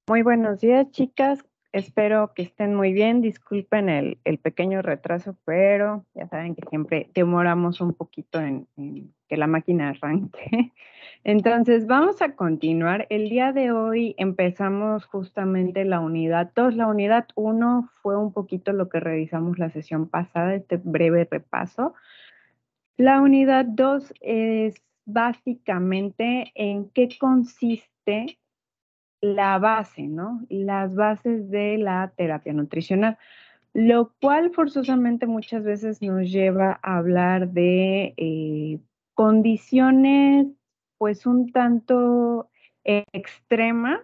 Muy buenos días, chicas. Espero que estén muy bien. Disculpen el pequeño retraso, pero ya saben que siempre demoramos un poquito en que la máquina arranque. Entonces, vamos a continuar. El día de hoy empezamos justamente la unidad 2. La unidad 1 fue un poquito lo que revisamos la sesión pasada, este breve repaso. La unidad 2 es básicamente en qué consiste la base, ¿no? Las bases de la terapia nutricional, lo cual forzosamente muchas veces nos lleva a hablar de condiciones pues un tanto extremas,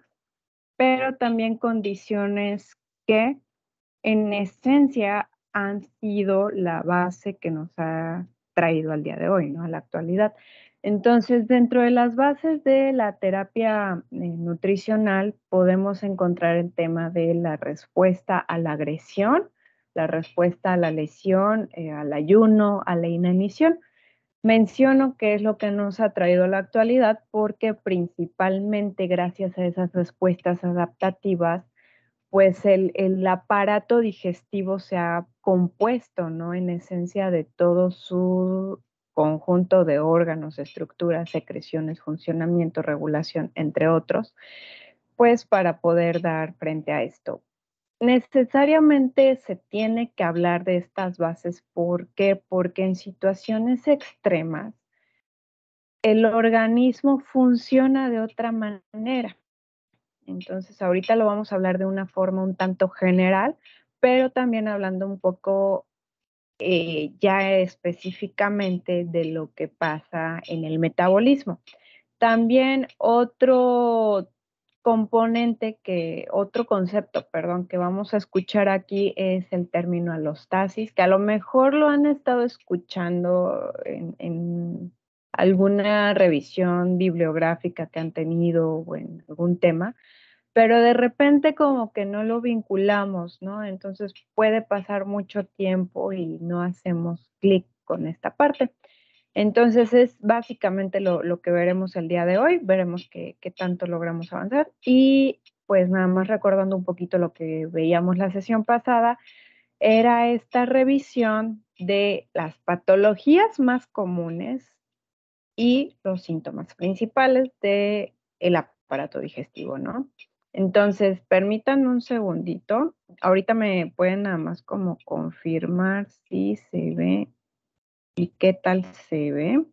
pero también condiciones que en esencia han sido la base que nos ha traído al día de hoy, ¿no? A la actualidad. Entonces, dentro de las bases de la terapia nutricional, podemos encontrar el tema de la respuesta a la agresión, la respuesta a la lesión, al ayuno, a la inanición. Menciono qué es lo que nos ha traído a la actualidad porque principalmente gracias a esas respuestas adaptativas pues el aparato digestivo se ha compuesto, ¿no? En esencia de todo su conjunto de órganos, estructuras, secreciones, funcionamiento, regulación, entre otros, pues para poder dar frente a esto. Necesariamente se tiene que hablar de estas bases. ¿Por qué? Porque en situaciones extremas el organismo funciona de otra manera. Entonces, ahorita lo vamos a hablar de una forma un tanto general, pero también hablando un poco ya específicamente de lo que pasa en el metabolismo. También otro componente otro concepto, perdón, que vamos a escuchar aquí es el término alostasis, que a lo mejor lo han estado escuchando en alguna revisión bibliográfica que han tenido o en algún tema, pero de repente como que no lo vinculamos, ¿no? Entonces puede pasar mucho tiempo y no hacemos clic con esta parte. Entonces es básicamente lo que veremos el día de hoy, veremos qué tanto logramos avanzar y pues nada más recordando un poquito lo que veíamos la sesión pasada, era esta revisión de las patologías más comunes y los síntomas principales del aparato digestivo, ¿no? Entonces, permítanme un segundito. Ahorita me pueden nada más como confirmar si se ve y qué tal se ve.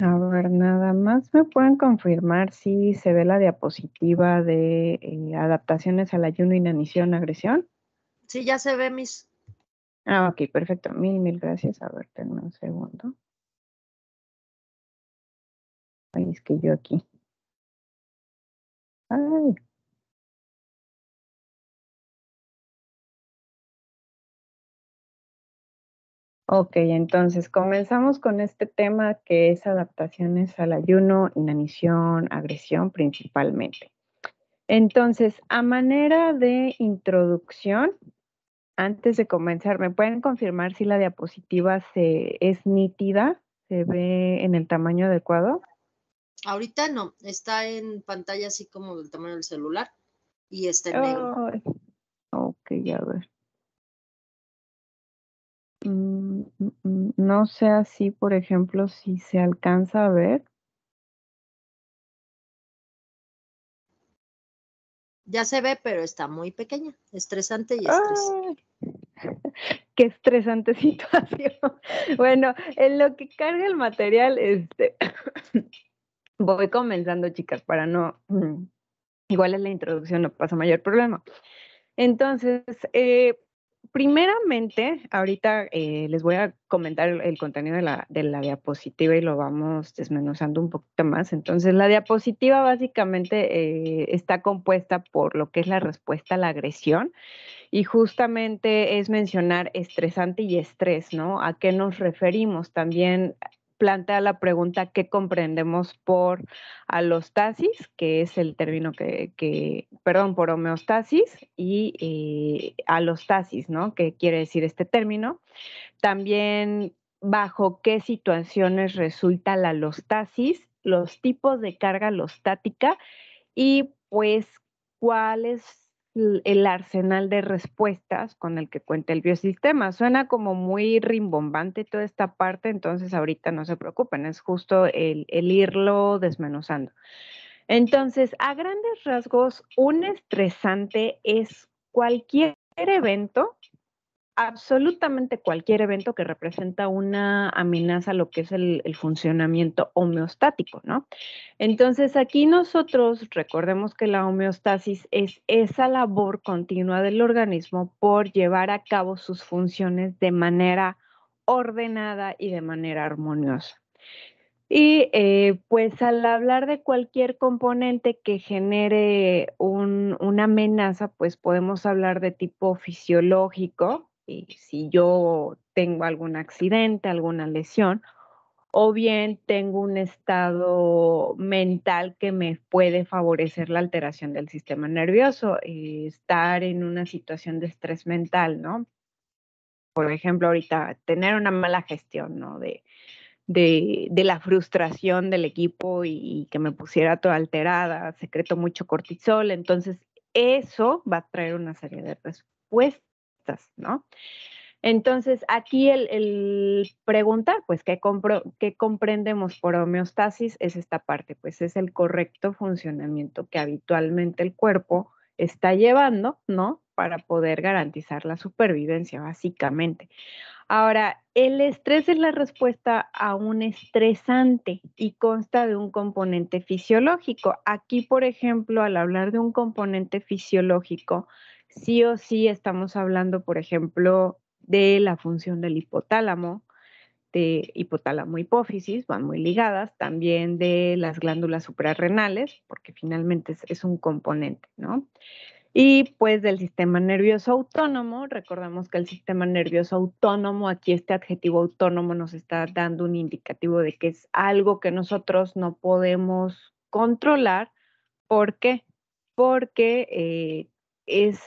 A ver, nada más me pueden confirmar si se ve la diapositiva de adaptaciones al ayuno, inanición, agresión. Sí, ya se ve, mis. Ah, ok, perfecto. Mil gracias. A ver, tenme un segundo. Ay, es que yo aquí. Ay. Ok, entonces comenzamos con este tema que es adaptaciones al ayuno, inanición, agresión principalmente. Entonces, a manera de introducción, antes de comenzar, ¿me pueden confirmar si la diapositiva es nítida? ¿Se ve en el tamaño adecuado? Ahorita no, está en pantalla así como del tamaño del celular y está en negro. Ay, ok, a ver. No sé así, por ejemplo, si se alcanza a ver. Ya se ve, pero está muy pequeña, estresante y estrés. Ay, qué estresante situación. Bueno, en lo que carga el material, voy comenzando, chicas, para no, igual es la introducción, no pasa mayor problema. Entonces, primeramente, ahorita les voy a comentar el contenido de la diapositiva y lo vamos desmenuzando un poquito más. Entonces, la diapositiva básicamente está compuesta por lo que es la respuesta a la agresión, Y justamente es mencionar estresante y estrés, ¿no? ¿A qué nos referimos? También plantea la pregunta ¿qué comprendemos por alostasis? Que es el término perdón, por homeostasis y alostasis, ¿no? ¿Qué quiere decir este término? También bajo qué situaciones resulta la alostasis, los tipos de carga alostática y pues cuál es el arsenal de respuestas con el que cuenta el biosistema. Suena como muy rimbombante toda esta parte, entonces ahorita no se preocupen, es justo el irlo desmenuzando. Entonces, a grandes rasgos, un estresante es cualquier evento, absolutamente cualquier evento que representa una amenaza a lo que es el funcionamiento homeostático, ¿no? Entonces, aquí nosotros recordemos que la homeostasis es esa labor continua del organismo por llevar a cabo sus funciones de manera ordenada y de manera armoniosa. Y pues al hablar de cualquier componente que genere una amenaza, pues podemos hablar de tipo fisiológico, y si yo tengo algún accidente, alguna lesión, o bien tengo un estado mental que me puede favorecer la alteración del sistema nervioso, estar en una situación de estrés mental, ¿no? Por ejemplo, ahorita tener una mala gestión, ¿no? De la frustración del equipo y que me pusiera toda alterada, secreto mucho cortisol, entonces eso va a traer una serie de respuestas, ¿no? Entonces, aquí el preguntar, pues, ¿qué comprendemos por homeostasis? Es esta parte, pues, es el correcto funcionamiento que habitualmente el cuerpo está llevando, ¿no? Para poder garantizar la supervivencia, básicamente. Ahora, el estrés es la respuesta a un estresante y consta de un componente fisiológico. Aquí, por ejemplo, al hablar de un componente fisiológico, sí o sí estamos hablando, por ejemplo, de la función del hipotálamo, de hipotálamo hipófisis, van muy ligadas, también de las glándulas suprarrenales, porque finalmente es un componente, ¿no? Y pues del sistema nervioso autónomo, recordamos que el sistema nervioso autónomo, aquí este adjetivo autónomo nos está dando un indicativo de que es algo que nosotros no podemos controlar. ¿Por qué? Porque es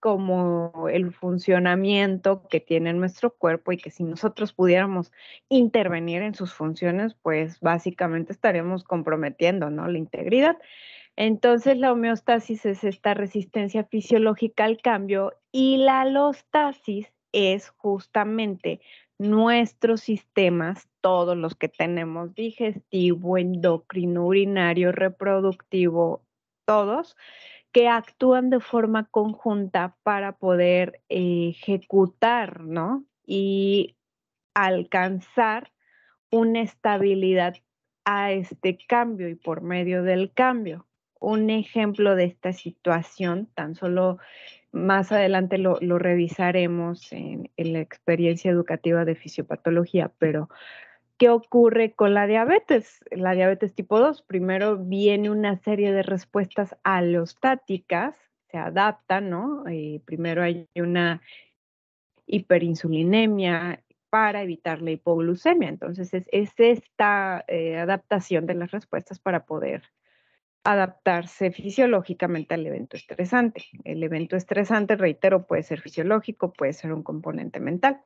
como el funcionamiento que tiene nuestro cuerpo y que si nosotros pudiéramos intervenir en sus funciones, pues básicamente estaríamos comprometiendo, ¿no? La integridad. Entonces, la homeostasis es esta resistencia fisiológica al cambio y la alostasis es justamente nuestros sistemas, todos los que tenemos, digestivo, endocrino, urinario, reproductivo, todos, que actúan de forma conjunta para poder ejecutar, ¿no? Y alcanzar una estabilidad a este cambio y por medio del cambio. Un ejemplo de esta situación, tan solo más adelante lo revisaremos en la experiencia educativa de fisiopatología, pero ¿qué ocurre con la diabetes? La diabetes tipo 2, primero viene una serie de respuestas alostáticas, se adaptan, ¿no? Primero hay una hiperinsulinemia para evitar la hipoglucemia. Entonces, es esta adaptación de las respuestas para poder adaptarse fisiológicamente al evento estresante. El evento estresante, reitero, puede ser fisiológico, puede ser un componente mental.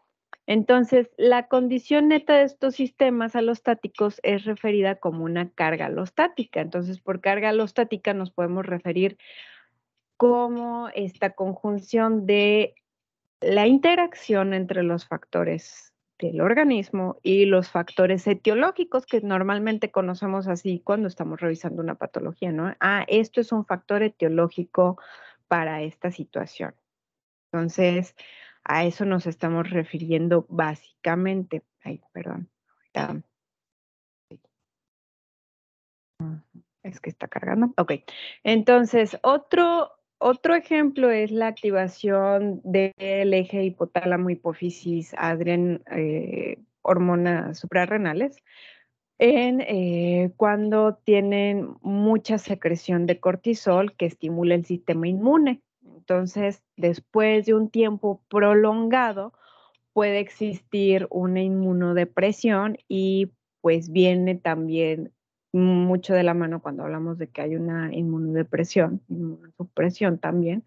Entonces, la condición neta de estos sistemas alostáticos es referida como una carga alostática. Entonces, por carga alostática nos podemos referir como esta conjunción de la interacción entre los factores del organismo y los factores etiológicos que normalmente conocemos así cuando estamos revisando una patología, ¿no? Ah, esto es un factor etiológico para esta situación. Entonces, a eso nos estamos refiriendo básicamente. Ay, perdón. Es que está cargando. Ok. Entonces, otro ejemplo es la activación del eje hipotálamo, hipófisis, adren, hormonas suprarrenales, cuando tienen mucha secreción de cortisol que estimula el sistema inmune. Entonces, después de un tiempo prolongado, puede existir una inmunodepresión y pues viene también mucho de la mano cuando hablamos de que hay una inmunodepresión, inmunosupresión también,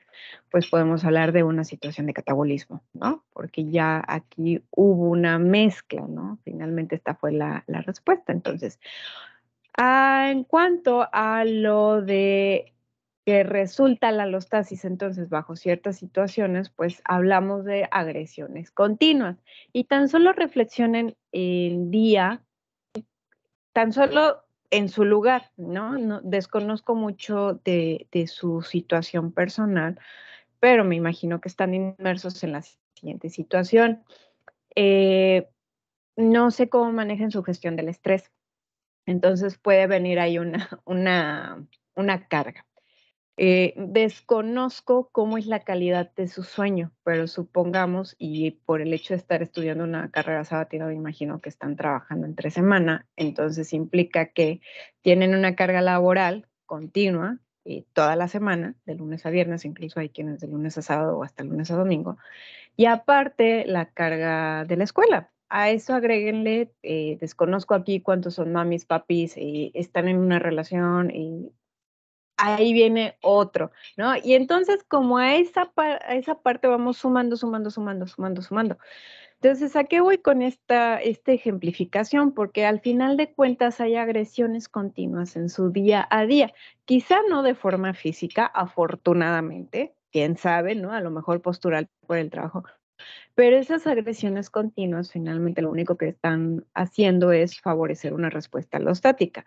pues podemos hablar de una situación de catabolismo, ¿no? Porque ya aquí hubo una mezcla, ¿no? Finalmente esta fue la respuesta. Entonces, en cuanto a lo de que resulta la alostasis, entonces bajo ciertas situaciones, pues hablamos de agresiones continuas. Y tan solo reflexionen el día, tan solo en su lugar, ¿no? Desconozco mucho de su situación personal, pero me imagino que están inmersos en la siguiente situación. No sé cómo manejan su gestión del estrés. Entonces puede venir ahí una carga. Desconozco cómo es la calidad de su sueño, pero supongamos, y por el hecho de estar estudiando una carrera sabatina, me imagino que están trabajando entre semana, entonces implica que tienen una carga laboral continua toda la semana, de lunes a viernes, incluso hay quienes de lunes a sábado o hasta lunes a domingo, y aparte la carga de la escuela. A eso agréguenle, desconozco aquí cuántos son mamis, papis, están en una relación y ahí viene otro, ¿no? Y entonces como a esa parte vamos sumando, sumando, sumando, sumando, sumando. Entonces, ¿a qué voy con esta ejemplificación? Porque al final de cuentas hay agresiones continuas en su día a día. Quizá no de forma física, afortunadamente, quién sabe, ¿no? A lo mejor postural por el trabajo, pero esas agresiones continuas finalmente lo único que están haciendo es favorecer una respuesta alostática.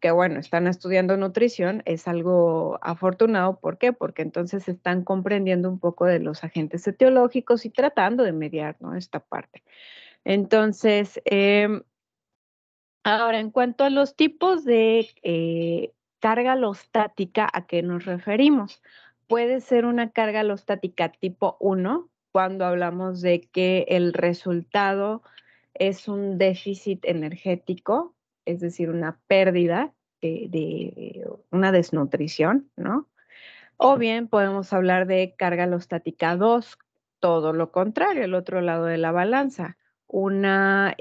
Que bueno, están estudiando nutrición, es algo afortunado. ¿Por qué? Porque entonces están comprendiendo un poco de los agentes etiológicos y tratando de mediar, ¿no? Esta parte. Entonces, ahora, en cuanto a los tipos de carga alostática, ¿a qué nos referimos? Puede ser una carga alostática tipo 1, cuando hablamos de que el resultado es un déficit energético, es decir, una pérdida de una desnutrición, ¿no? O bien podemos hablar de carga alostática 2, todo lo contrario, el otro lado de la balanza, una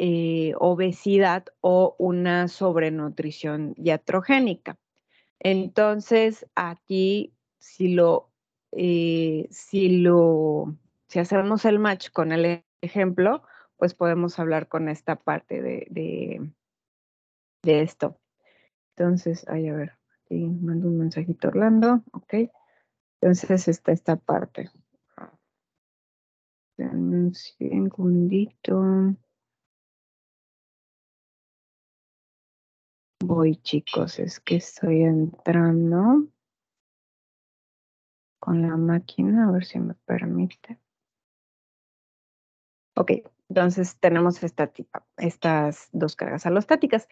obesidad o una sobrenutrición iatrogénica. Entonces, aquí, si hacemos el match con el ejemplo, pues podemos hablar con esta parte de esto. Entonces, a ver, aquí mando un mensajito a Orlando, ok. Entonces está esta parte. Denme un segundito. Voy, chicos, es que estoy entrando con la máquina, a ver si me permite. Ok, entonces tenemos estas dos cargas alostáticas.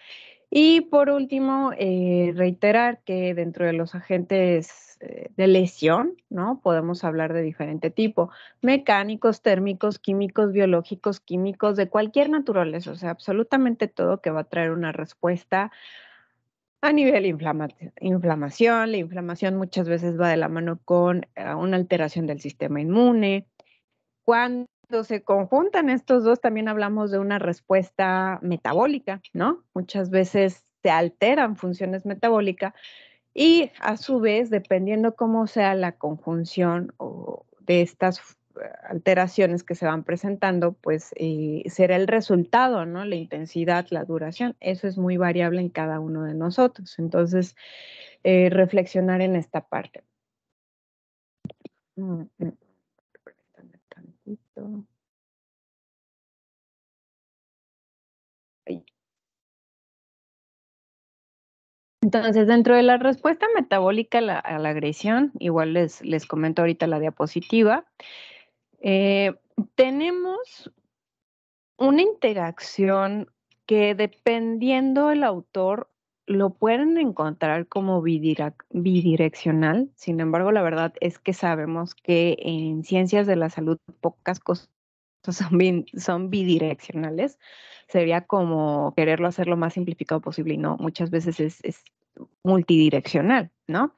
Y por último, reiterar que dentro de los agentes de lesión, ¿no? Podemos hablar de diferente tipo, mecánicos, térmicos, químicos, biológicos, químicos, de cualquier naturaleza, o sea, absolutamente todo que va a traer una respuesta a nivel inflamación. La inflamación muchas veces va de la mano con una alteración del sistema inmune. Cuando se conjuntan estos dos, también hablamos de una respuesta metabólica, ¿no? Muchas veces se alteran funciones metabólicas y a su vez, dependiendo cómo sea la conjunción o de estas alteraciones que se van presentando, pues será el resultado, ¿no? La intensidad, la duración. Eso es muy variable en cada uno de nosotros. Entonces, reflexionar en esta parte. Permítanme tantito. Ahí. Entonces, dentro de la respuesta metabólica a la agresión, igual les comento ahorita la diapositiva, tenemos una interacción que dependiendo del autor lo pueden encontrar como bidireccional. Sin embargo, la verdad es que sabemos que en ciencias de la salud pocas cosas son bidireccionales. Sería como quererlo hacer lo más simplificado posible y no, muchas veces es multidireccional, ¿no?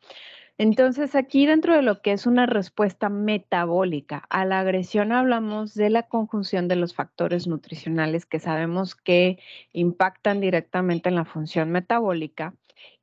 Entonces, aquí dentro de lo que es una respuesta metabólica a la agresión, hablamos de la conjunción de los factores nutricionales que sabemos que impactan directamente en la función metabólica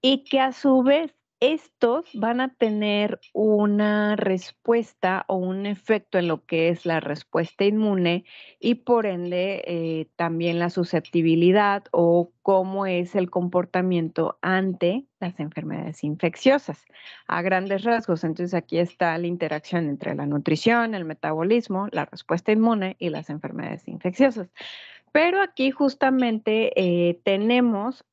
y que a su vez estos van a tener una respuesta o un efecto en lo que es la respuesta inmune y por ende también la susceptibilidad o cómo es el comportamiento ante las enfermedades infecciosas a grandes rasgos. Entonces aquí está la interacción entre la nutrición, el metabolismo, la respuesta inmune y las enfermedades infecciosas. Pero aquí justamente tenemos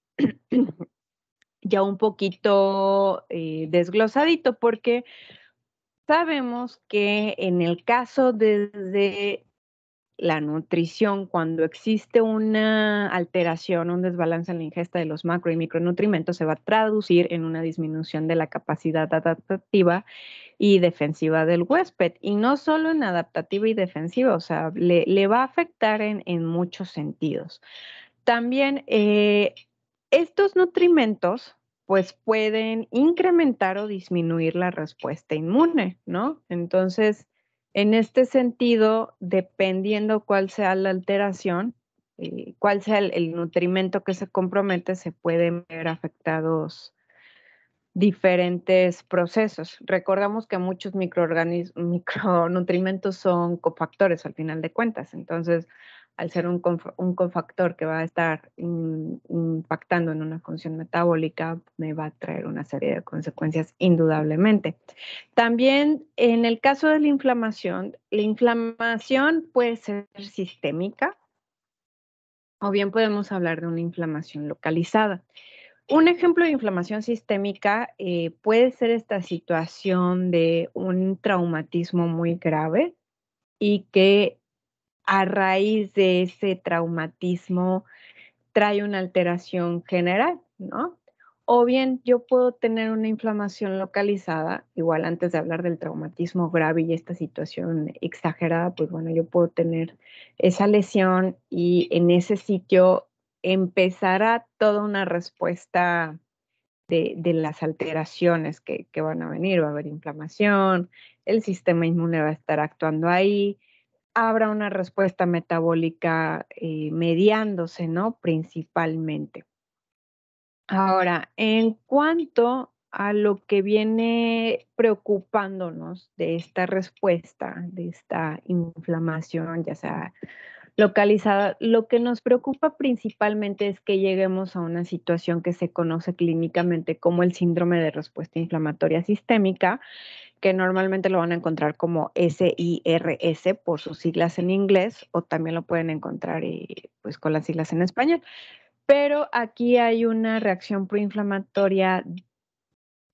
ya un poquito desglosadito porque sabemos que en el caso desde la nutrición, cuando existe una alteración, un desbalance en la ingesta de los macro y micronutrientes, se va a traducir en una disminución de la capacidad adaptativa y defensiva del huésped. Y no solo en adaptativa y defensiva, o sea, le va a afectar en muchos sentidos. También estos nutrimentos pues pueden incrementar o disminuir la respuesta inmune, ¿no? Entonces, en este sentido, dependiendo cuál sea la alteración, cuál sea el nutrimento que se compromete, se pueden ver afectados diferentes procesos. Recordamos que muchos micronutrimentos son cofactores al final de cuentas, entonces al ser un cofactor que va a estar impactando en una función metabólica, me va a traer una serie de consecuencias indudablemente. También en el caso de la inflamación puede ser sistémica o bien podemos hablar de una inflamación localizada. Un ejemplo de inflamación sistémica puede ser esta situación de un traumatismo muy grave y que a raíz de ese traumatismo trae una alteración general, ¿no? O bien yo puedo tener una inflamación localizada, igual antes de hablar del traumatismo grave y esta situación exagerada, pues bueno, yo puedo tener esa lesión y en ese sitio empezará toda una respuesta de las alteraciones que van a venir. Va a haber inflamación, el sistema inmune va a estar actuando ahí, habrá una respuesta metabólica mediándose, ¿no? Principalmente. Ahora, en cuanto a lo que viene preocupándonos de esta respuesta, de esta inflamación, ya sea localizada, lo que nos preocupa principalmente es que lleguemos a una situación que se conoce clínicamente como el síndrome de respuesta inflamatoria sistémica, que normalmente lo van a encontrar como SIRS por sus siglas en inglés, o también lo pueden encontrar pues con las siglas en español. Pero aquí hay una reacción proinflamatoria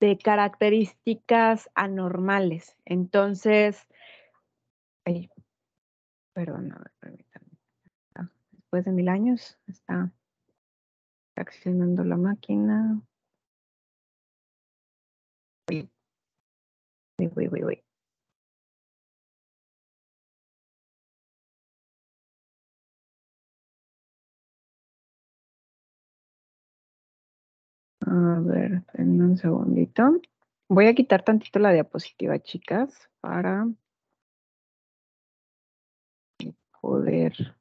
de características anormales. Entonces, ay, perdón, a ver, permítanme. Después de 1000 años está reaccionando la máquina. Uy, uy, uy, uy. A ver, espérenme un segundito. Voy a quitar tantito la diapositiva, chicas, para poder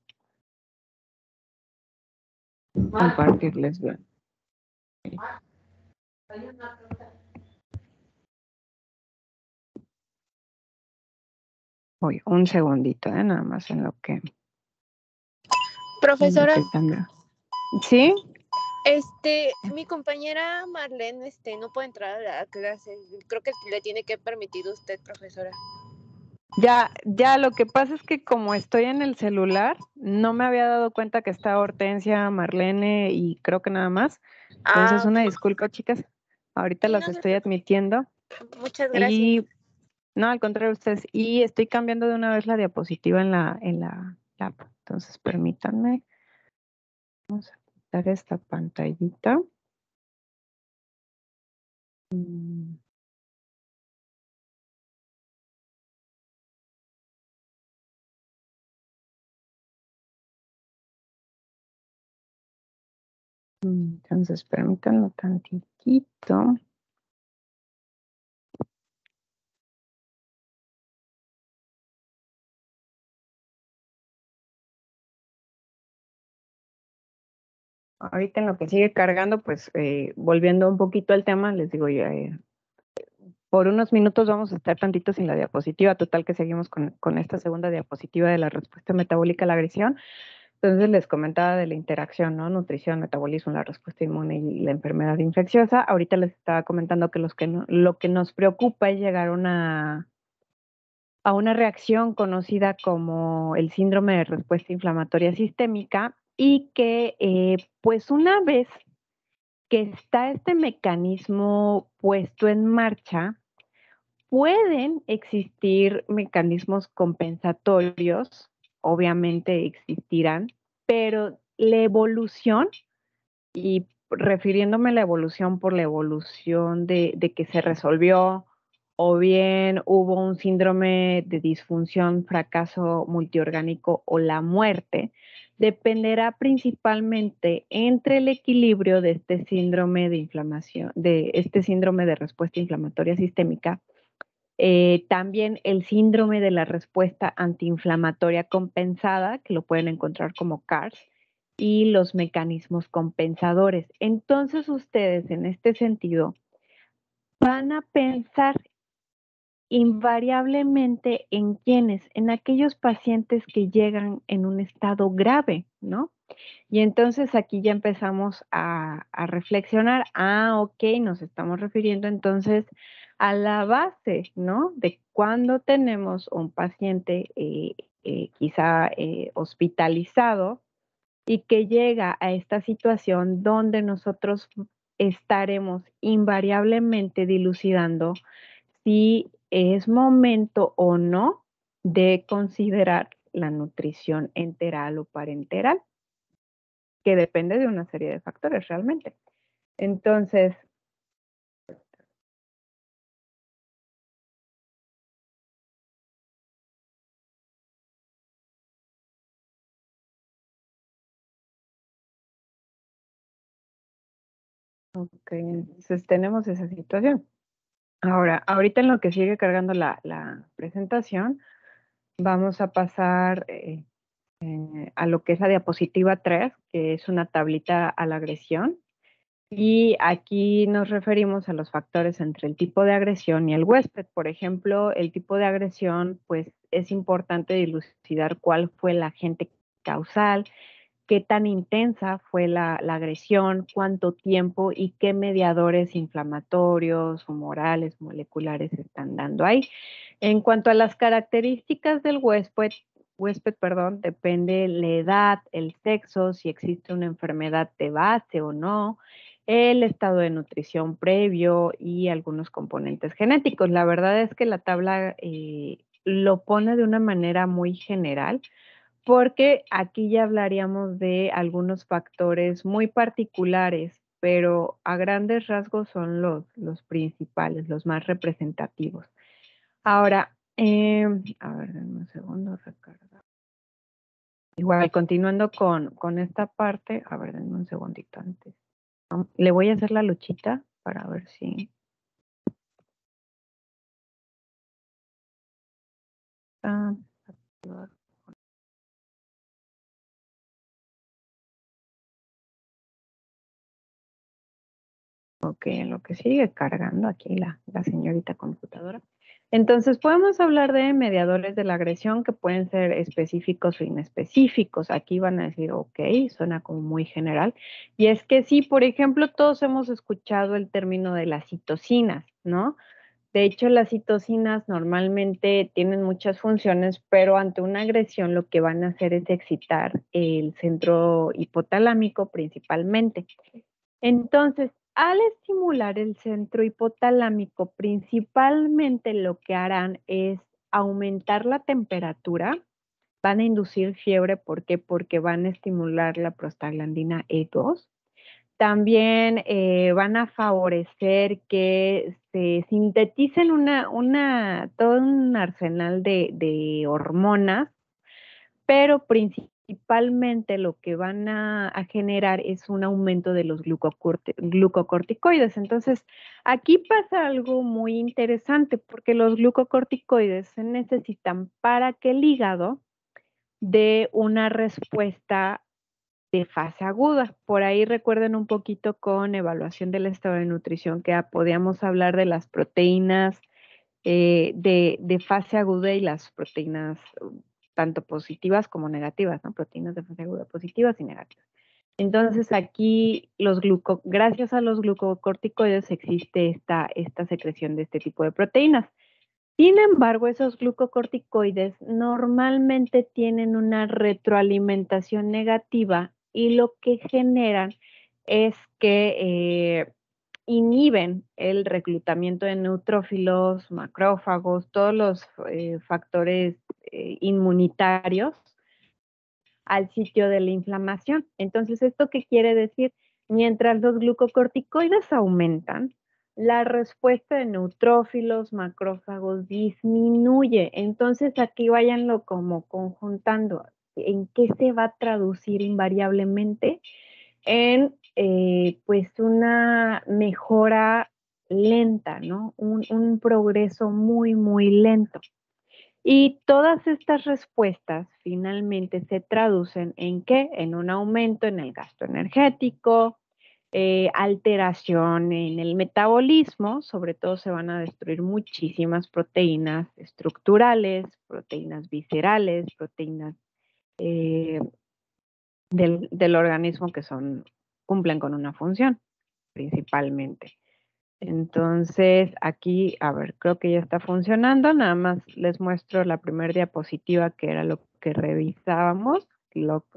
compartirles bien. Oye, un segundito, nada más en lo que... Profesora, ¿Sí? Mi compañera Marlene, no puede entrar a la clase. Creo que le tiene que permitir usted, profesora. Ya, lo que pasa es que como estoy en el celular, no me había dado cuenta que está Hortensia, Marlene y creo que nada más. Entonces, una disculpa, chicas. Ahorita Sí, las estoy admitiendo. Muchas gracias. Y no, al contrario, ustedes. Y estoy cambiando de una vez la diapositiva en la lab. Entonces, permítanme. Vamos a quitar esta pantallita. Entonces, permítanlo tantitito. ahorita en lo que sigue cargando, pues volviendo un poquito al tema, les digo, por unos minutos vamos a estar tantito sin la diapositiva, total que seguimos con esta segunda diapositiva de la respuesta metabólica a la agresión. Entonces les comentaba de la interacción, ¿no? Nutrición, metabolismo, la respuesta inmune y la enfermedad infecciosa. Ahorita les estaba comentando que lo que nos preocupa es llegar a una reacción conocida como el síndrome de respuesta inflamatoria sistémica y que pues una vez que está este mecanismo puesto en marcha, pueden existir mecanismos compensatorios, obviamente existirán, pero la evolución, y refiriéndome a la evolución por la evolución de que se resolvió, o bien hubo un síndrome de disfunción, fracaso multiorgánico o la muerte, dependerá principalmente entre el equilibrio de este síndrome de inflamación, de este síndrome de respuesta inflamatoria sistémica, también el síndrome de la respuesta antiinflamatoria compensada, que lo pueden encontrar como CARS, y los mecanismos compensadores. Entonces ustedes en este sentido van a pensar invariablemente en quiénes, en aquellos pacientes que llegan en un estado grave, ¿no? Y entonces aquí ya empezamos a reflexionar, ok, nos estamos refiriendo entonces a la base, ¿no? De cuando tenemos un paciente quizá hospitalizado y que llega a esta situación donde nosotros estaremos invariablemente dilucidando si es momento o no de considerar la nutrición enteral o parenteral, que depende de una serie de factores realmente. Entonces, ok, entonces tenemos esa situación. Ahora, ahorita en lo que sigue cargando la presentación, vamos a pasar a lo que es la diapositiva 3, que es una tablita a la agresión. Y aquí nos referimos a los factores entre el tipo de agresión y el huésped. Por ejemplo, el tipo de agresión, pues es importante dilucidar cuál fue el agente causal, qué tan intensa fue la agresión, cuánto tiempo y qué mediadores inflamatorios, humorales, moleculares están dando ahí. En cuanto a las características del huésped, depende la edad, el sexo, si existe una enfermedad de base o no, el estado de nutrición previo y algunos componentes genéticos. La verdad es que la tabla lo pone de una manera muy general, porque aquí ya hablaríamos de algunos factores muy particulares, pero a grandes rasgos son los principales, los más representativos. Ahora, a ver, denme un segundo, recarga. Igual, continuando con esta parte, a ver, denme un segundito antes. Le voy a hacer la luchita para ver si... Ok, en lo que sigue cargando aquí la señorita computadora. Entonces, podemos hablar de mediadores de la agresión que pueden ser específicos o inespecíficos. Aquí van a decir, ok, suena como muy general. Y es que sí, por ejemplo, todos hemos escuchado el término de las citocinas, ¿no? De hecho, las citocinas normalmente tienen muchas funciones, pero ante una agresión lo que van a hacer es excitar el centro hipotalámico principalmente. Entonces, al estimular el centro hipotalámico, principalmente lo que harán es aumentar la temperatura, van a inducir fiebre, ¿por qué? Porque van a estimular la prostaglandina E2. También van a favorecer que se sinteticen todo un arsenal de hormonas, pero principalmente lo que van a generar es un aumento de los glucocorticoides. Entonces, aquí pasa algo muy interesante porque los glucocorticoides se necesitan para que el hígado dé una respuesta de fase aguda. Por ahí recuerden un poquito con evaluación del estado de nutrición que podíamos hablar de las proteínas de fase aguda y las proteínas tanto positivas como negativas, ¿no? Proteínas de fase aguda positivas y negativas. Entonces aquí gracias a los glucocorticoides existe esta secreción de este tipo de proteínas. Sin embargo, esos glucocorticoides normalmente tienen una retroalimentación negativa y lo que generan es que inhiben el reclutamiento de neutrófilos, macrófagos, todos los factores inmunitarios al sitio de la inflamación. Entonces, ¿esto qué quiere decir? Mientras los glucocorticoides aumentan, la respuesta de neutrófilos, macrófagos disminuye. Entonces, aquí váyanlo como conjuntando. ¿En qué se va a traducir invariablemente? En pues una mejora lenta, ¿no? Un progreso muy, muy lento. Y todas estas respuestas finalmente se traducen en qué? En un aumento en el gasto energético, alteración en el metabolismo, sobre todo se van a destruir muchísimas proteínas estructurales, proteínas viscerales, proteínas del organismo que cumplen con una función principalmente. Entonces, aquí, a ver, creo que ya está funcionando. Nada más les muestro la primera diapositiva que era lo que revisábamos,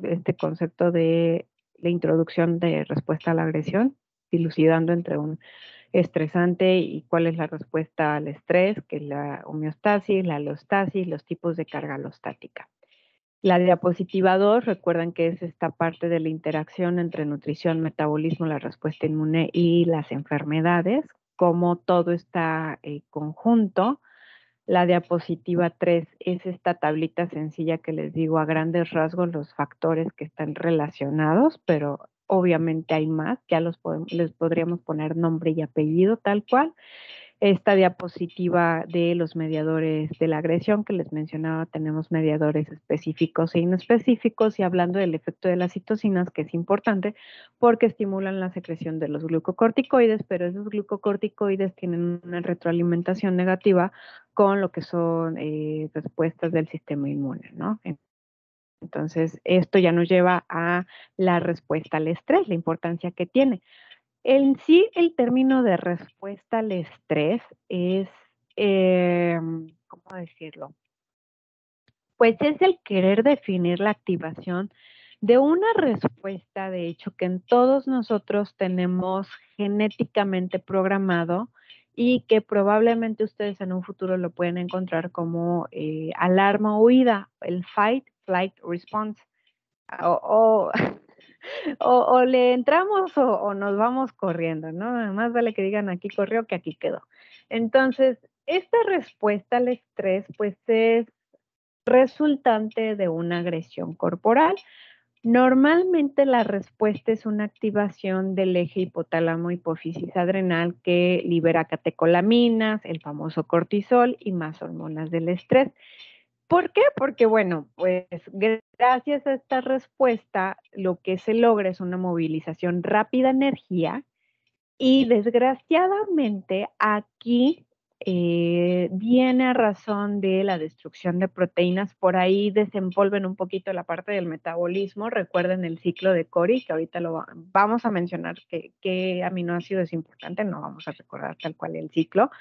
este concepto de la introducción de respuesta a la agresión, dilucidando entre un estresante y cuál es la respuesta al estrés, que es la homeostasis, la alostasis, los tipos de carga alostática. La diapositiva 2, recuerdan que es esta parte de la interacción entre nutrición, metabolismo, la respuesta inmune y las enfermedades, como todo está conjunto. La diapositiva 3 es esta tablita sencilla que les digo a grandes rasgos los factores que están relacionados, pero obviamente hay más, ya les podríamos poner nombre y apellido tal cual. Esta diapositiva de los mediadores de la agresión que les mencionaba, tenemos mediadores específicos e inespecíficos y hablando del efecto de las citocinas, que es importante porque estimulan la secreción de los glucocorticoides, pero esos glucocorticoides tienen una retroalimentación negativa con lo que son respuestas del sistema inmune, ¿no? Entonces, esto ya nos lleva a la respuesta al estrés, la importancia que tiene. En sí, el término de respuesta al estrés es, ¿cómo decirlo? Pues es el querer definir la activación de una respuesta, de hecho, que en todos nosotros tenemos genéticamente programado y que probablemente ustedes en un futuro lo pueden encontrar como alarma o huida, el fight, flight, response. O, o le entramos o nos vamos corriendo, ¿no? Además vale que digan aquí corrió que aquí quedó. Entonces, esta respuesta al estrés, pues es resultante de una agresión corporal. Normalmente la respuesta es una activación del eje hipotálamo hipófisis adrenal que libera catecolaminas, el famoso cortisol y más hormonas del estrés. ¿Por qué? Porque, bueno, pues gracias a esta respuesta, lo que se logra es una movilización rápida de energía y desgraciadamente aquí viene a razón de la destrucción de proteínas, por ahí desempolven un poquito la parte del metabolismo, recuerden el ciclo de Cori, que ahorita lo vamos a mencionar qué aminoácido es importante, no vamos a recordar tal cual el ciclo,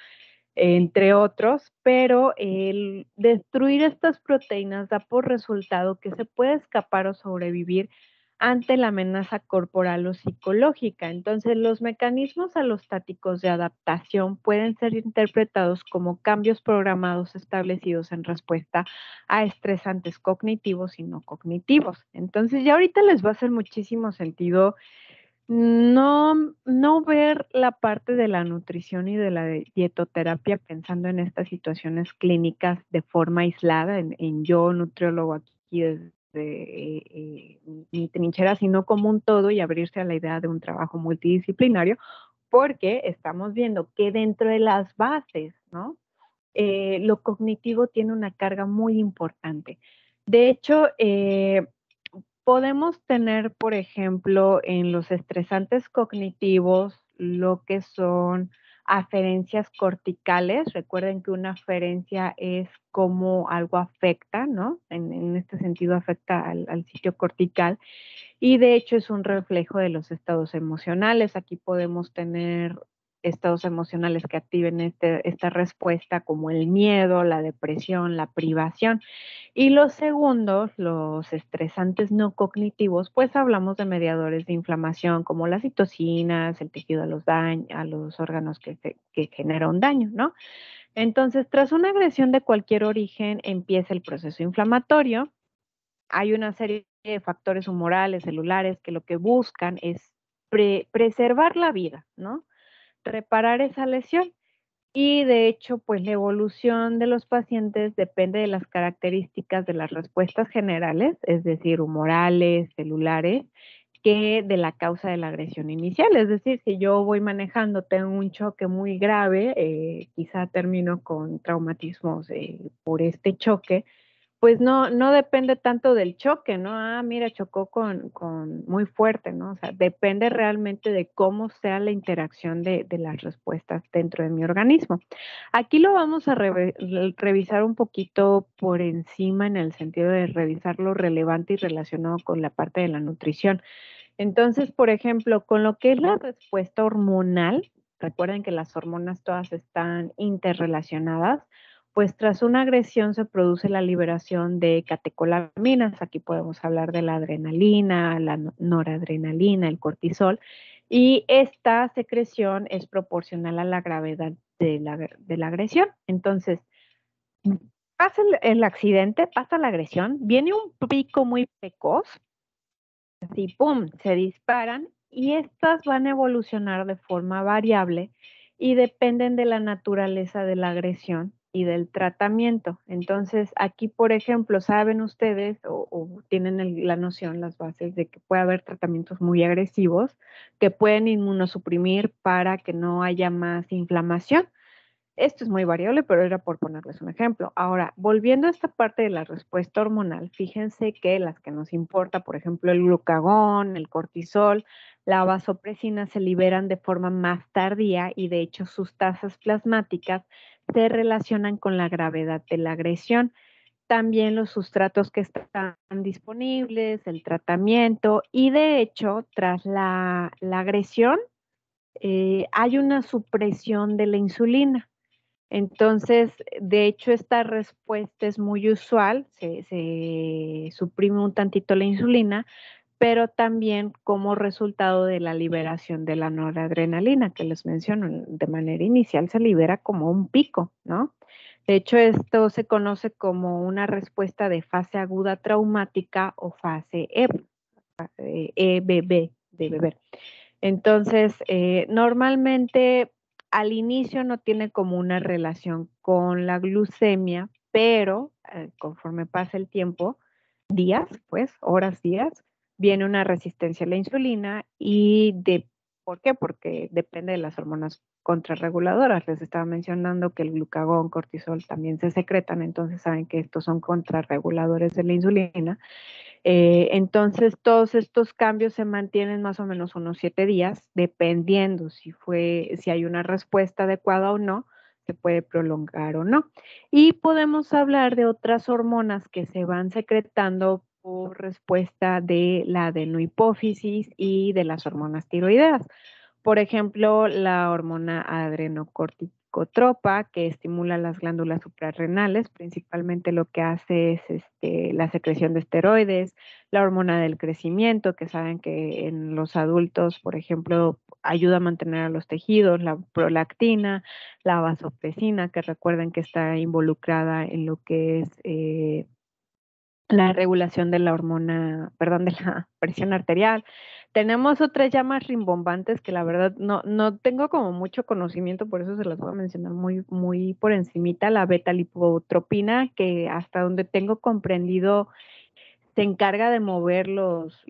entre otros, pero el destruir estas proteínas da por resultado que se puede escapar o sobrevivir ante la amenaza corporal o psicológica. Entonces, los mecanismos alostáticos de adaptación pueden ser interpretados como cambios programados establecidos en respuesta a estresantes cognitivos y no cognitivos. Entonces, ya ahorita les va a hacer muchísimo sentido no ver la parte de la nutrición y de la dietoterapia pensando en estas situaciones clínicas de forma aislada, en yo, nutriólogo, aquí desde mi trinchera, sino como un todo y abrirse a la idea de un trabajo multidisciplinario, porque estamos viendo que dentro de las bases, ¿no? Lo cognitivo tiene una carga muy importante. De hecho, podemos tener, por ejemplo, en los estresantes cognitivos, lo que son aferencias corticales. Recuerden que una aferencia es como algo afecta, ¿no? En este sentido afecta al sitio cortical y de hecho es un reflejo de los estados emocionales. Aquí podemos tener estados emocionales que activen esta respuesta como el miedo, la depresión, la privación. Y los segundos, los estresantes no cognitivos, pues hablamos de mediadores de inflamación como las citocinas, el tejido a los órganos que genera un daño, ¿no? Entonces, tras una agresión de cualquier origen, empieza el proceso inflamatorio. Hay una serie de factores humorales, celulares, que lo que buscan es preservar la vida, ¿no? Reparar esa lesión. Y de hecho, pues la evolución de los pacientes depende de las características de las respuestas generales, es decir, humorales, celulares, que de la causa de la agresión inicial. Es decir, si yo voy manejando, tengo un choque muy grave, quizá termino con traumatismos por este choque, pues no depende tanto del choque, ¿no? Ah, mira, chocó con muy fuerte, ¿no? O sea, depende realmente de cómo sea la interacción de las respuestas dentro de mi organismo. Aquí lo vamos a revisar un poquito por encima en el sentido de revisar lo relevante y relacionado con la parte de la nutrición. Entonces, por ejemplo, con lo que es la respuesta hormonal, recuerden que las hormonas todas están interrelacionadas, pues tras una agresión se produce la liberación de catecolaminas. Aquí podemos hablar de la adrenalina, la noradrenalina, el cortisol, y esta secreción es proporcional a la gravedad de la agresión. Entonces, pasa el accidente, pasa la agresión, viene un pico muy precoz, así, ¡pum!, se disparan y estas van a evolucionar de forma variable y dependen de la naturaleza de la agresión y del tratamiento. Entonces, aquí, por ejemplo, saben ustedes o tienen la noción, las bases de que puede haber tratamientos muy agresivos que pueden inmunosuprimir para que no haya más inflamación. Esto es muy variable, pero era por ponerles un ejemplo. Ahora, volviendo a esta parte de la respuesta hormonal, fíjense que las que nos importa, por ejemplo, el glucagón, el cortisol, la vasopresina se liberan de forma más tardía y de hecho sus tasas plasmáticas se relacionan con la gravedad de la agresión. También los sustratos que están disponibles, el tratamiento y de hecho, tras la agresión, hay una supresión de la insulina. Entonces, de hecho, esta respuesta es muy usual, se suprime un tantito la insulina, pero también como resultado de la liberación de la noradrenalina, que les menciono, de manera inicial se libera como un pico, ¿no? De hecho, esto se conoce como una respuesta de fase aguda traumática o fase EBB, de beber. Entonces, normalmente al inicio no tiene como una relación con la glucemia, pero conforme pasa el tiempo, días, pues, horas, días, viene una resistencia a la insulina ¿por qué? Porque depende de las hormonas contrarreguladoras. Les estaba mencionando que el glucagón, cortisol también se secretan, entonces saben que estos son contrarreguladores de la insulina. Entonces, todos estos cambios se mantienen más o menos unos 7 días, dependiendo si hay una respuesta adecuada o no, se puede prolongar o no. Y podemos hablar de otras hormonas que se van secretando por respuesta de la adenohipófisis y de las hormonas tiroideas. Por ejemplo, la hormona adrenocorticotropa, que estimula las glándulas suprarrenales, principalmente lo que hace es la secreción de esteroides, la hormona del crecimiento, que saben que en los adultos, por ejemplo, ayuda a mantener a los tejidos, la prolactina, la vasopresina, que recuerden que está involucrada en lo que es la regulación de la hormona, perdón, de la presión arterial. Tenemos otras llamas rimbombantes que la verdad no tengo como mucho conocimiento, por eso se las voy a mencionar muy, muy por encimita. La beta-lipotropina, que hasta donde tengo comprendido se encarga de mover los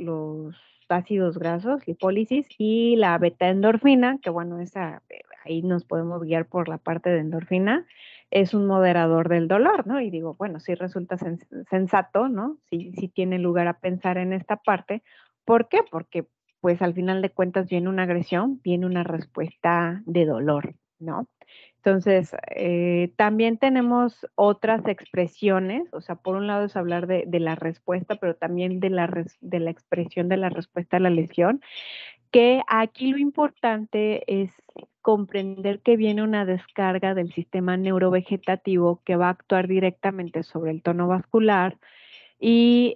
ácidos grasos, lipólisis, y la beta-endorfina, que bueno, esa ahí nos podemos guiar por la parte de endorfina, es un moderador del dolor, ¿no? Y digo, bueno, sí resulta sensato, ¿no? Sí, sí tiene lugar a pensar en esta parte. ¿Por qué? Porque pues al final de cuentas viene una agresión, viene una respuesta de dolor, ¿no? Entonces, también tenemos otras expresiones, o sea, por un lado es hablar de la respuesta, pero también de la expresión de la respuesta a la lesión, que aquí lo importante es comprender que viene una descarga del sistema neurovegetativo que va a actuar directamente sobre el tono vascular y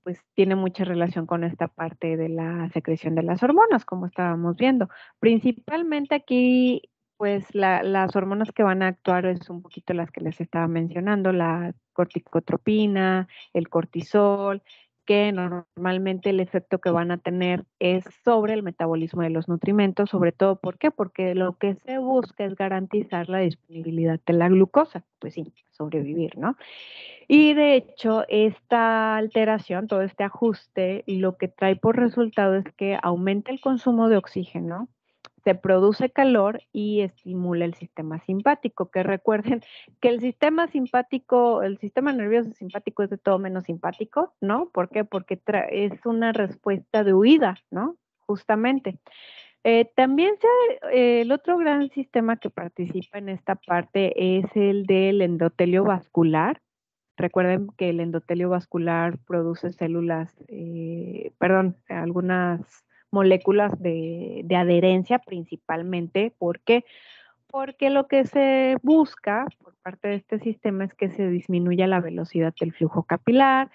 pues tiene mucha relación con esta parte de la secreción de las hormonas, como estábamos viendo. Principalmente aquí, pues las hormonas que van a actuar es un poquito las que les estaba mencionando, la corticotropina, el cortisol, que normalmente el efecto que van a tener es sobre el metabolismo de los nutrimentos, sobre todo, ¿por qué? Porque lo que se busca es garantizar la disponibilidad de la glucosa, pues sí, sobrevivir, ¿no? Y de hecho, esta alteración, todo este ajuste, lo que trae por resultado es que aumenta el consumo de oxígeno, se produce calor y estimula el sistema simpático, que recuerden que el sistema simpático, el sistema nervioso simpático es de todo menos simpático, ¿no? ¿Por qué? Porque es una respuesta de huida, ¿no? Justamente. También el otro gran sistema que participa en esta parte es el del endotelio vascular. Recuerden que el endotelio vascular produce células, algunas moléculas de adherencia principalmente. ¿Por qué? Porque lo que se busca por parte de este sistema es que se disminuya la velocidad del flujo capilar,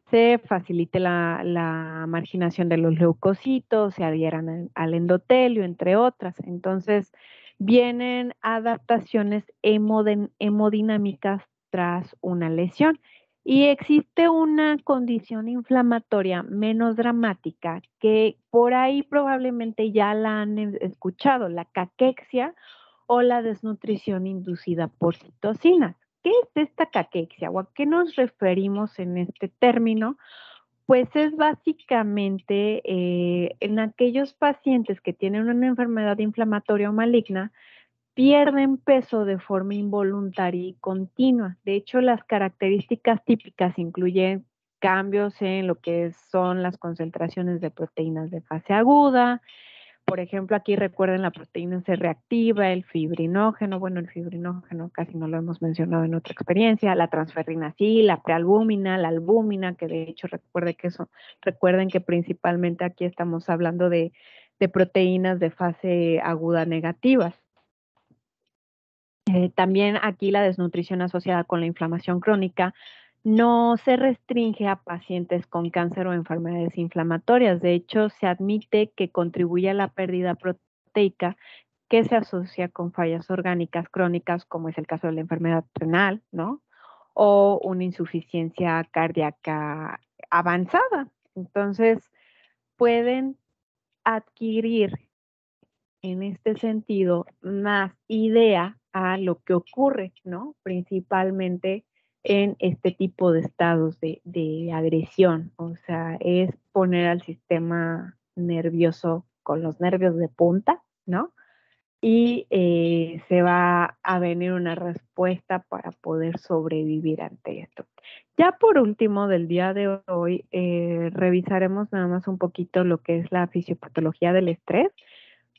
se facilite la marginación de los leucocitos, se adhieran al endotelio, entre otras. Entonces, vienen adaptaciones hemodinámicas tras una lesión. Y existe una condición inflamatoria menos dramática que por ahí probablemente ya la han escuchado, la caquexia o la desnutrición inducida por citocinas. ¿Qué es esta caquexia o a qué nos referimos en este término? Pues es básicamente en aquellos pacientes que tienen una enfermedad inflamatoria o maligna, pierden peso de forma involuntaria y continua. De hecho, las características típicas incluyen cambios en lo que son las concentraciones de proteínas de fase aguda. Por ejemplo, aquí recuerden la proteína C reactiva, el fibrinógeno, bueno, el fibrinógeno casi no lo hemos mencionado en otra experiencia, la transferrina sí, la prealbúmina, la albúmina, que de hecho recuerden que principalmente aquí estamos hablando de proteínas de fase aguda negativas. También aquí la desnutrición asociada con la inflamación crónica no se restringe a pacientes con cáncer o enfermedades inflamatorias. De hecho, se admite que contribuye a la pérdida proteica que se asocia con fallas orgánicas crónicas, como es el caso de la enfermedad renal, ¿no? O una insuficiencia cardíaca avanzada. Entonces, pueden adquirir en este sentido más idea a lo que ocurre, ¿no? Principalmente en este tipo de estados de agresión. O sea, es poner al sistema nervioso con los nervios de punta, ¿no? Y se va a venir una respuesta para poder sobrevivir ante esto. Ya por último, del día de hoy, revisaremos nada más un poquito lo que es la fisiopatología del estrés,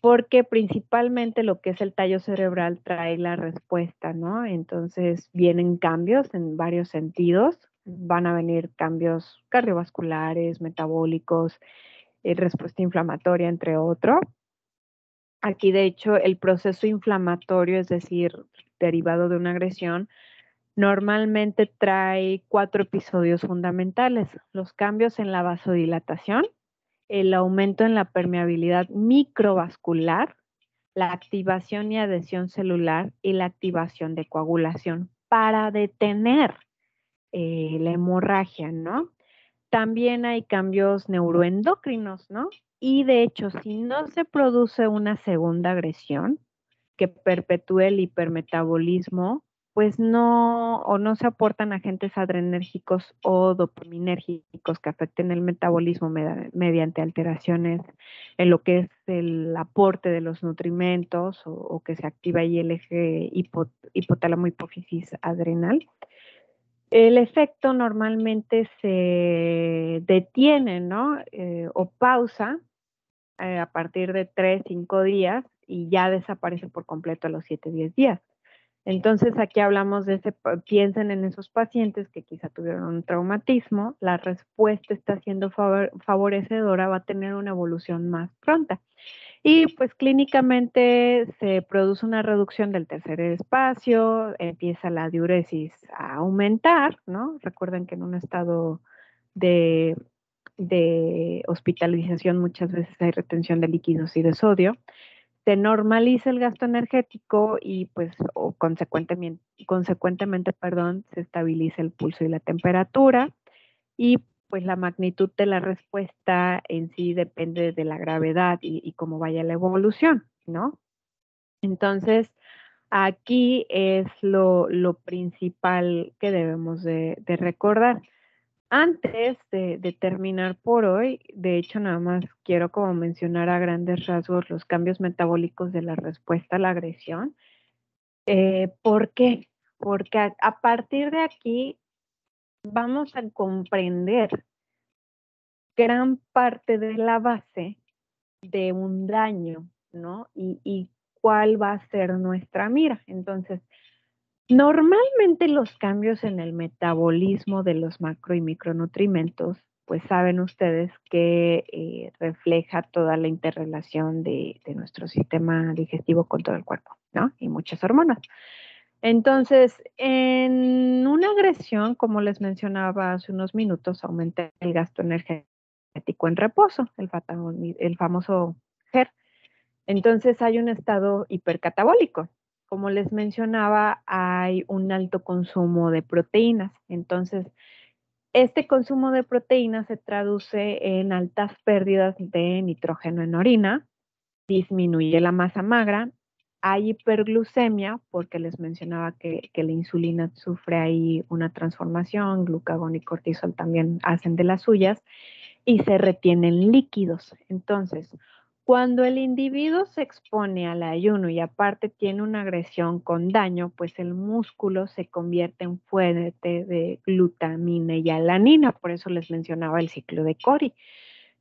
porque principalmente lo que es el tallo cerebral trae la respuesta, ¿no? Entonces vienen cambios en varios sentidos, van a venir cambios cardiovasculares, metabólicos, respuesta inflamatoria, entre otros. Aquí, de hecho, el proceso inflamatorio, es decir, derivado de una agresión, normalmente trae 4 episodios fundamentales: los cambios en la vasodilatación, el aumento en la permeabilidad microvascular, la activación y adhesión celular y la activación de coagulación para detener la hemorragia, ¿no? También hay cambios neuroendocrinos, ¿no? Y de hecho, si no se produce una segunda agresión que perpetúe el hipermetabolismo, pues no se aportan agentes adrenérgicos o dopaminérgicos que afecten el metabolismo mediante alteraciones en lo que es el aporte de los nutrimentos o que se activa ahí el eje hipotálamo hipófisis adrenal. El efecto normalmente se detiene, ¿no? O pausa a partir de 3-5 días y ya desaparece por completo a los 7-10 días. Entonces aquí hablamos de piensen en esos pacientes que quizá tuvieron un traumatismo, la respuesta está siendo favorecedora, va a tener una evolución más pronta. Y pues clínicamente se produce una reducción del tercer espacio, empieza la diuresis a aumentar, ¿no? Recuerden que en un estado de hospitalización muchas veces hay retención de líquidos y de sodio. Se normaliza el gasto energético y pues consecuentemente, se estabiliza el pulso y la temperatura y pues la magnitud de la respuesta en sí depende de la gravedad y cómo vaya la evolución, ¿no? Entonces, aquí es lo principal que debemos de recordar. Antes de terminar por hoy, de hecho, nada más quiero como mencionar a grandes rasgos los cambios metabólicos de la respuesta a la agresión. ¿Por qué? Porque a partir de aquí vamos a comprender gran parte de la base de un daño, ¿no? Y cuál va a ser nuestra mira. Entonces, normalmente los cambios en el metabolismo de los macro y micronutrimentos, pues saben ustedes que refleja toda la interrelación de nuestro sistema digestivo con todo el cuerpo, ¿no? Y muchas hormonas. Entonces, en una agresión, como les mencionaba hace unos minutos, aumenta el gasto energético en reposo, el famoso GER. Entonces hay un estado hipercatabólico. Como les mencionaba, hay un alto consumo de proteínas. Entonces, este consumo de proteínas se traduce en altas pérdidas de nitrógeno en orina, disminuye la masa magra, hay hiperglucemia, porque les mencionaba que la insulina sufre ahí una transformación, glucagón y cortisol también hacen de las suyas, y se retienen líquidos. Entonces, cuando el individuo se expone al ayuno y aparte tiene una agresión con daño, pues el músculo se convierte en fuente de glutamina y alanina, por eso les mencionaba el ciclo de Cori.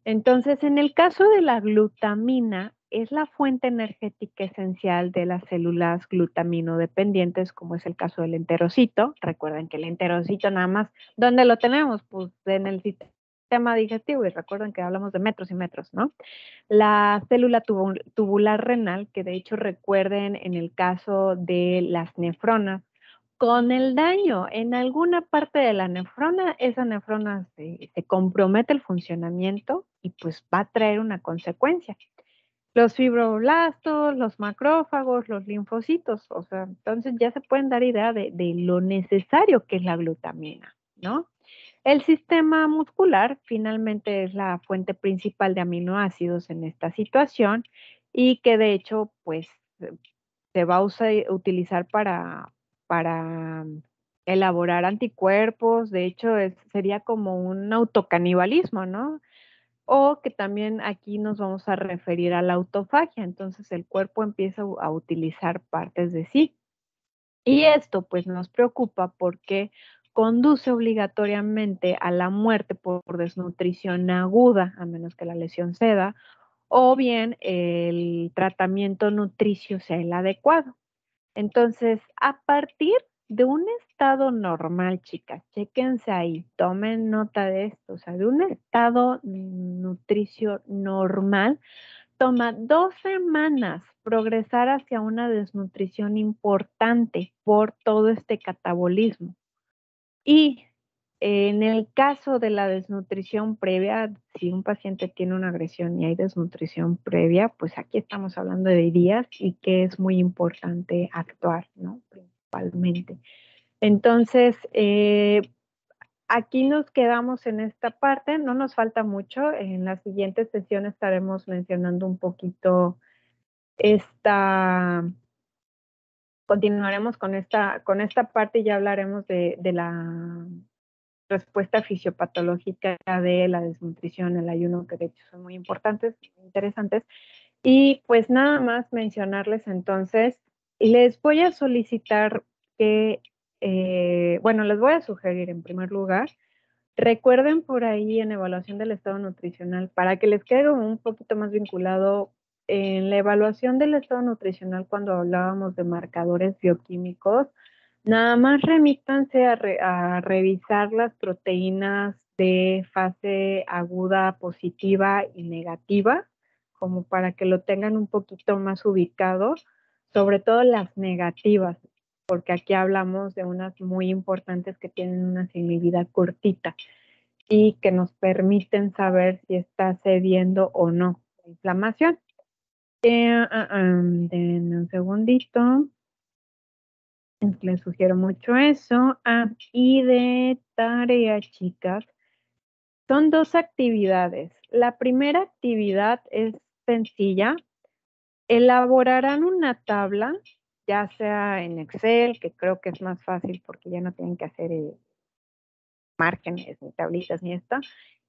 Entonces, en el caso de la glutamina, es la fuente energética esencial de las células glutamino-dependientes, como es el caso del enterocito. Recuerden que el enterocito nada más, ¿dónde lo tenemos? Pues en el sistema digestivo, y recuerden que hablamos de metros y metros, ¿no? La célula tubular renal, que de hecho recuerden en el caso de las nefronas, con el daño en alguna parte de la nefrona, esa nefrona se compromete el funcionamiento y pues va a traer una consecuencia. Los fibroblastos, los macrófagos, los linfocitos, o sea, entonces ya se pueden dar idea de lo necesario que es la glutamina, ¿no? El sistema muscular finalmente es la fuente principal de aminoácidos en esta situación y que de hecho pues se va a utilizar para elaborar anticuerpos, de hecho sería como un autocanibalismo, ¿no? O que también aquí nos vamos a referir a la autofagia, entonces el cuerpo empieza a utilizar partes de sí. Y esto pues nos preocupa porque conduce obligatoriamente a la muerte por desnutrición aguda, a menos que la lesión ceda, o bien el tratamiento nutricio sea el adecuado. Entonces, a partir de un estado normal, chicas, chéquense ahí, tomen nota de esto, o sea, de un estado nutricio normal, toma 2 semanas progresar hacia una desnutrición importante por todo este catabolismo. Y en el caso de la desnutrición previa, si un paciente tiene una agresión y hay desnutrición previa, pues aquí estamos hablando de días y que es muy importante actuar, ¿no? Principalmente. Entonces, aquí nos quedamos en esta parte, no nos falta mucho. En la siguiente sesión estaremos mencionando un poquito esta continuaremos con esta parte y ya hablaremos de la respuesta fisiopatológica de la desnutrición, el ayuno, que de hecho son muy importantes, muy interesantes. Y pues nada más mencionarles entonces, les voy a solicitar que, bueno, les voy a sugerir en primer lugar, recuerden por ahí en evaluación del estado nutricional, para que les quede un poquito más vinculado en la evaluación del estado nutricional cuando hablábamos de marcadores bioquímicos, nada más remítanse a revisar las proteínas de fase aguda positiva y negativa, como para que lo tengan un poquito más ubicado, sobre todo las negativas, porque aquí hablamos de unas muy importantes que tienen una sensibilidad cortita y que nos permiten saber si está cediendo o no la inflamación. Denme un segundito. Les sugiero mucho eso. Y de tarea, chicas, son 2 actividades. La primera actividad es sencilla. Elaborarán una tabla, ya sea en Excel, que creo que es más fácil porque ya no tienen que hacer márgenes, ni tablitas, ni esta.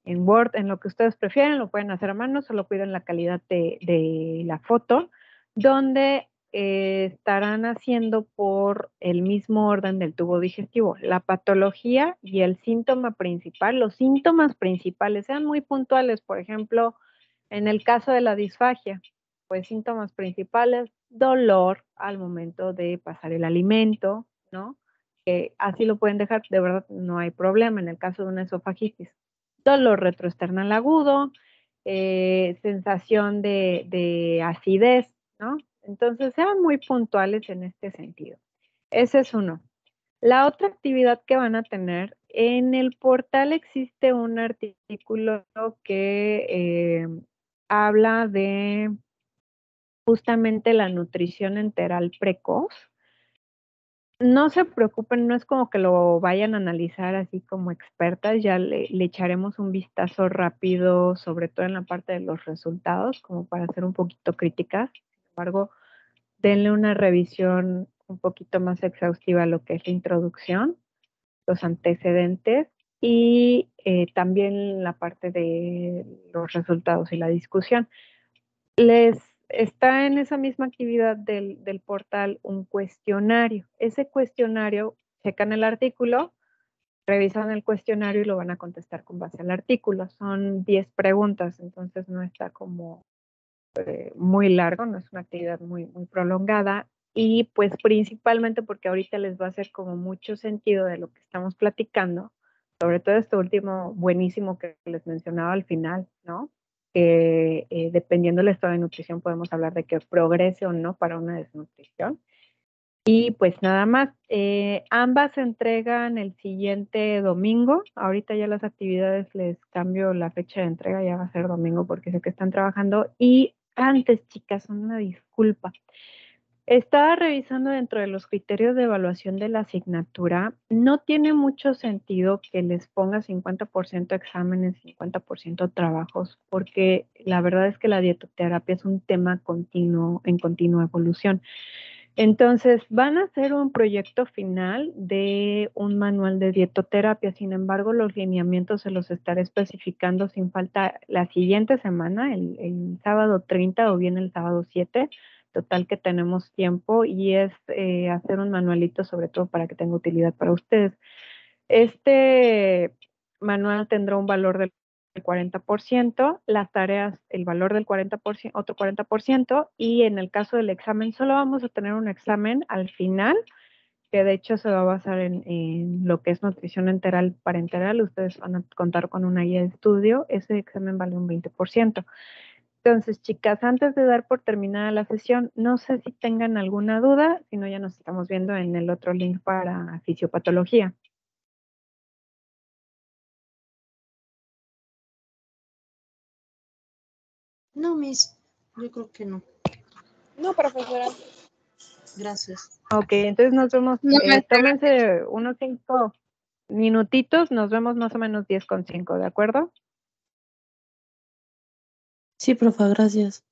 En Word, en lo que ustedes prefieren, lo pueden hacer a mano, solo cuiden la calidad de la foto, donde estarán haciendo por el mismo orden del tubo digestivo, la patología y el síntoma principal. Los síntomas principales sean muy puntuales, por ejemplo, en el caso de la disfagia, pues síntomas principales, dolor al momento de pasar el alimento, ¿no? Que así lo pueden dejar, de verdad no hay problema en el caso de una esofagitis. Dolor retroesternal agudo, sensación de acidez, ¿no? Entonces sean muy puntuales en este sentido. Ese es uno. La otra actividad que van a tener, en el portal existe un artículo que habla de justamente la nutrición enteral precoz. No se preocupen, no es como que lo vayan a analizar así como expertas, ya le echaremos un vistazo rápido, sobre todo en la parte de los resultados, como para ser un poquito críticas. Sin embargo, denle una revisión un poquito más exhaustiva a lo que es la introducción, los antecedentes y también la parte de los resultados y la discusión. Les está en esa misma actividad del portal un cuestionario. Ese cuestionario, checan el artículo, revisan el cuestionario y lo van a contestar con base al artículo. Son 10 preguntas, entonces no está como muy largo, no es una actividad muy, muy prolongada. Y pues principalmente porque ahorita les va a hacer como mucho sentido de lo que estamos platicando, sobre todo esto último buenísimo que les mencionaba al final, ¿no? Que dependiendo del estado de nutrición podemos hablar de que progrese o no para una desnutrición. Y pues nada más, ambas se entregan el siguiente domingo. Ahorita ya las actividades les cambio la fecha de entrega, ya va a ser domingo porque sé que están trabajando. Y antes, chicas, una disculpa. Estaba revisando dentro de los criterios de evaluación de la asignatura. No tiene mucho sentido que les ponga 50% exámenes, 50% trabajos, porque la verdad es que la dietoterapia es un tema continuo, en continua evolución. Entonces, van a hacer un proyecto final de un manual de dietoterapia. Sin embargo, los lineamientos se los estaré especificando sin falta la siguiente semana, el sábado 30 o bien el sábado 7. Total que tenemos tiempo y es hacer un manualito sobre todo para que tenga utilidad para ustedes. Este manual tendrá un valor del 40%, las tareas, el valor del 40%, otro 40%, y en el caso del examen, solo vamos a tener un examen al final, que de hecho se va a basar en lo que es nutrición enteral parenteral. Ustedes van a contar con una guía de estudio, ese examen vale un 20%. Entonces, chicas, antes de dar por terminada la sesión, no sé si tengan alguna duda, si no ya nos estamos viendo en el otro link para fisiopatología. No, Miss, yo creo que no. No, profesora. Gracias. Ok, entonces nos vemos, No, tómense unos 5 minutitos, nos vemos más o menos 10:05, ¿de acuerdo? Sí, profe, gracias.